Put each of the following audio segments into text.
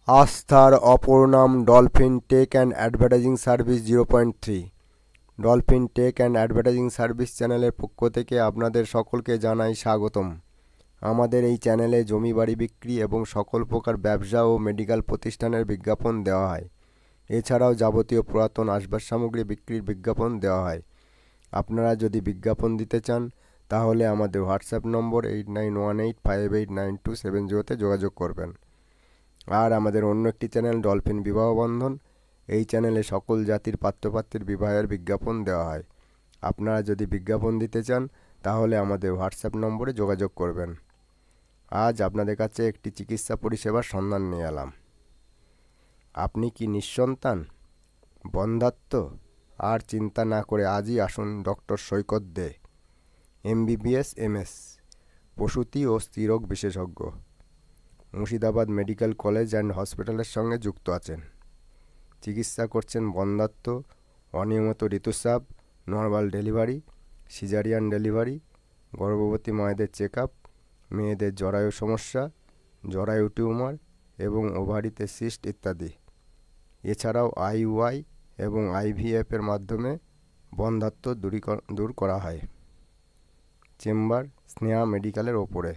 আস্থার অপর নাম Dolphin tech and advertising service 0.3। Dolphin tech and advertising service চ্যানেলের পক্ষ থেকে আপনাদের সকলকে জানাই স্বাগতম। আমাদের এই চ্যানেলে জমি বাড়ি বিক্রি এবং সকল প্রকার ব্যবসা ও মেডিকেল প্রতিষ্ঠানের বিজ্ঞাপন দেওয়া হয়। এছাড়াও যাবতীয় পুরাতন আসবাব সামগ্রী বিক্রির বিজ্ঞাপন দেওয়া হয়। আপনারা যদি বিজ্ঞাপন দিতে চান তাহলে আমাদের হোয়াটসঅ্যাপ নম্বর 8918589270 যোগাযোগ করবেন। আর আমাদের অন্য একটি চ্যানেল ডলফিন বিবাহ বন্ধন, এই চ্যানেলে সকল জাতির পাত্রপাত্রীর বিবাহের বিজ্ঞাপন দেওয়া হয়। আপনারা যদি বিজ্ঞাপন দিতে চান তাহলে আমাদের হোয়াটসঅ্যাপ নম্বরে যোগাযোগ করবেন। আজ আপনাদের কাছে একটি চিকিৎসা পরিষেবার সন্ধান নিয়ে এলাম। আপনি কি নিঃসন্তান, বন্ধ্যাত্ব? আর চিন্তা না করে আজই আসুন ডক্টর সৈকত দে, MBBS MS, প্রসূতি ও স্ত্রীরোগ বিশেষজ্ঞ, মুর্শিদাবাদ মেডিকেল কলেজ অ্যান্ড হসপিটালের সঙ্গে যুক্ত আছেন। চিকিৎসা করছেন বন্ধ্যাত্ব, অনিয়মিত ঋতুস্রাব, নর্মাল ডেলিভারি, সিজারিয়ান ডেলিভারি, গর্ভবতী মায়েদের চেক আপ, মেয়েদের জরায়ু সমস্যা, জরায়ু টিউমার এবং ওভারিতে সিস্ট ইত্যাদি। এছাড়াও IUI এবং IVF এর মাধ্যমে বন্ধ্যাত্ব দূর করা হয়। চেম্বার স্নেহা মেডিকেলের ওপরে।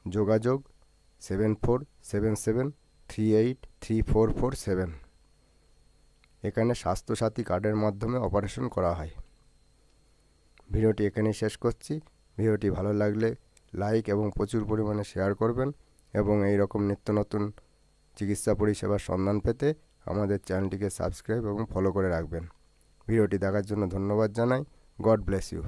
যোগাযোগ 7477383447। এখানে স্বাস্থ্যসাথী কার্ডের মাধ্যমে অপারেশন করা হয়। ভিডিওটি এখানেই শেষ করছি। ভিডিওটি ভালো লাগলে লাইক এবং প্রচুর পরিমাণে শেয়ার করবেন এবং এই রকম নিত্য নতুন চিকিৎসা পরিষেবার সন্ধান পেতে আমাদের চ্যানেলটিকে সাবস্ক্রাইব এবং ফলো করে রাখবেন। ভিডিওটি দেখার জন্য ধন্যবাদ জানাই। God bless you.